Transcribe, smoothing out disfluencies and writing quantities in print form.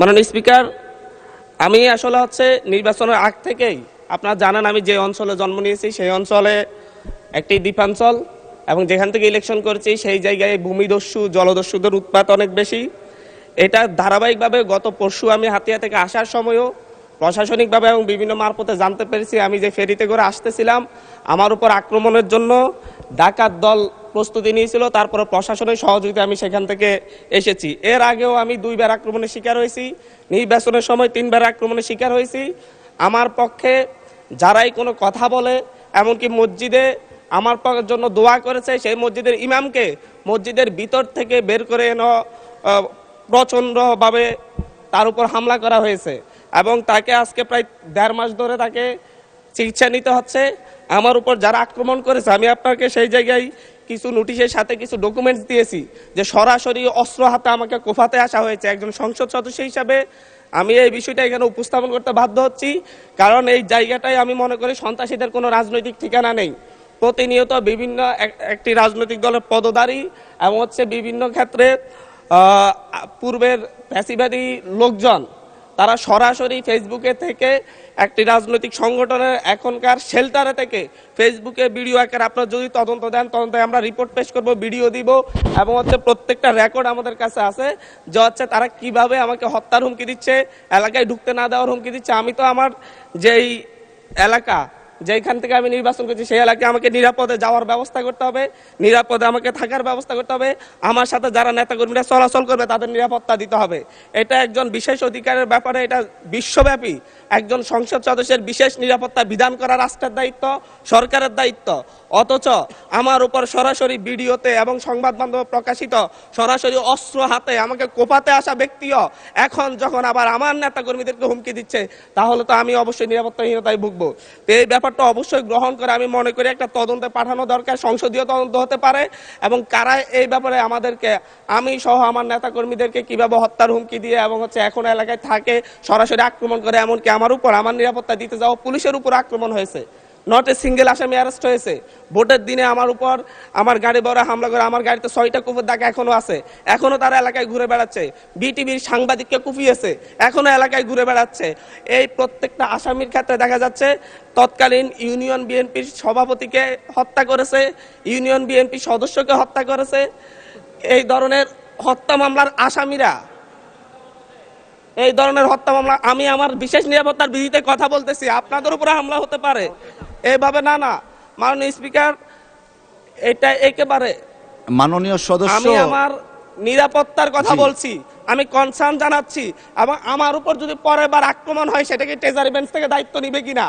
মাননীয় স্পিকার, আমি আসলে নির্বাচনের আগ থেকেই আপনারা জানেন আমি যে অঞ্চলে জন্ম নিয়েছি সেই অঞ্চলে একটি দ্বীপাঞ্চল এবং যেখান থেকে ইলেকশন করেছি সেই জায়গায় ভূমিদস্যু জলদস্যুদের উৎপাত অনেক বেশি। এটা ধারাবাহিকভাবে গত পরশু আমি হাতিয়া থেকে আসার সময়ও প্রশাসনিকভাবে এবং বিভিন্ন মারফতে জানতে পেরেছি আমি যে ফেরিতে করে আসতেছিলাম আমার উপর আক্রমণের জন্য ডাকাত দল প্রস্তুতি নিয়েছিল। তারপরে প্রশাসনের সহযোগিতা আমি সেখান থেকে এসেছি। এর আগেও আমি 2 বার আক্রমণের শিকার হয়েছি, নির্বাচনের সময় 3 বার আক্রমণের শিকার হয়েছি। আমার পক্ষে যারাই কোনো কথা বলে, এমনকি মসজিদে আমার জন্য দোয়া করেছে, সেই মসজিদের ইমামকে মসজিদের ভিতর থেকে বের করে এনে প্রচণ্ডভাবে তার উপর হামলা করা হয়েছে এবং তাকে আজকে প্রায় 1.5 মাস ধরে তাকে চিকিৎসা নিতে হচ্ছে। আমার উপর যারা আক্রমণ করেছে আমি আপনাকে সেই জায়গায় কিছু নোটিশের সাথে কিছু ডকুমেন্টস দিয়েছি যে সরাসরি অস্ত্র হাতে আমাকে কোফাতে আসা হয়েছে। একজন সংসদ সদস্য হিসাবে আমি এই বিষয়টা এখানে উপস্থাপন করতে বাধ্য হচ্ছি, কারণ এই জায়গাটায় আমি মনে করি সন্ত্রাসীদের কোনো রাজনৈতিক ঠিকানা নেই। প্রতিনিয়ত বিভিন্ন একটি রাজনৈতিক দলের পদধারী এবং বিভিন্ন ক্ষেত্রে পূর্বের ফ্যাসিবাদী লোকজন তারা সরাসরি ফেসবুকে থেকে একটি রাজনৈতিক সংগঠনের এখনকার শেল্টারে থেকে ফেসবুকে ভিডিও আকারে আপনারা যদি তদন্ত দেন, তদন্তে আমরা রিপোর্ট পেশ করব, ভিডিও দিব এবং প্রত্যেকটা রেকর্ড আমাদের কাছে আছে যে তারা কিভাবে আমাকে হত্যার হুমকি দিচ্ছে, এলাকায় ঢুকতে না দেওয়ার হুমকি দিচ্ছে। আমি তো আমার যেই এলাকা যেখান থেকে আমি নির্বাচন করছি সেই এলাকায় আমাকে নিরাপদে যাওয়ার ব্যবস্থা করতে হবে, নিরাপদে আমাকে থাকার ব্যবস্থা করতে হবে, আমার সাথে যারা নেতাকর্মীরা চলাচল করবে তাদের নিরাপত্তা দিতে হবে। এটা একজন বিশেষ অধিকারের ব্যাপারে, এটা বিশ্বব্যাপী একজন সংসদ সদস্যের বিশেষ নিরাপত্তা বিধান করা রাষ্ট্রের দায়িত্ব, সরকারের দায়িত্ব। অথচ আমার উপর সরাসরি ভিডিওতে এবং সংবাদ মাধ্যমে প্রকাশিত সরাসরি অস্ত্র হাতে আমাকে কোপাতে আসা ব্যক্তিও এখন যখন আবার আমার নেতাকর্মীদেরকে হুমকি দিচ্ছে, তাহলে তো আমি অবশ্যই নিরাপত্তাহীনতায় ভুগবো। তো এই ব্যাপারটা অবশ্যই গ্রহণ করে আমি মনে করি একটা তদন্তে পাঠানো দরকার, সংসদীয় তদন্ত হতে পারে এবং কারা এই ব্যাপারে আমাদেরকে, আমি সহ আমার নেতাকর্মীদেরকে কিভাবে হত্যার হুমকি দিয়ে এবং এখন এলাকায় থাকে সরাসরি আক্রমণ করে, এমনকি আমার উপর আমার নিরাপত্তা দিতে যাওয়া পুলিশের উপর আক্রমণ হয়েছে। নট এ সিঙ্গেল আসামি অ্যারেস্ট হয়েছে। ভোটের দিনে আমার উপর আমার গাড়ি বড় হামলা করে, আমার গাড়িতে 6টা কুপির দাগ এখনো আছে, এখনো তারা এলাকায় ঘুরে বেড়াচ্ছে। বিটিভির সাংবাদিককে কুপিয়েছে, এখনো এলাকায় ঘুরে বেড়াচ্ছে। এই প্রত্যেকটা আসামির ক্ষেত্রে দেখা যাচ্ছে তৎকালীন ইউনিয়ন বিএনপির সভাপতিকে হত্যা করেছে, ইউনিয়ন বিএনপি সদস্যকে হত্যা করেছে। এই ধরনের হত্যা মামলার আসামিরা, এই ধরনের হত্যা মামলা, আমি আমার বিশেষ নিরাপত্তার বিধিতে কথা বলতেছি, আপনাদের উপরে হামলা হতে পারে এইভাবে না। মাননীয় স্পিকার, এটা একেবারে মাননীয় সদস্য, আমি আমার নিরাপত্তার কথা বলছি, আমি কনসার্ন জানাচ্ছি এবং আমার উপর যদি পরের বার আক্রমণ হয় সেটাকে ট্রেজারি বেঞ্চ থেকে দায়িত্ব নিবে কিনা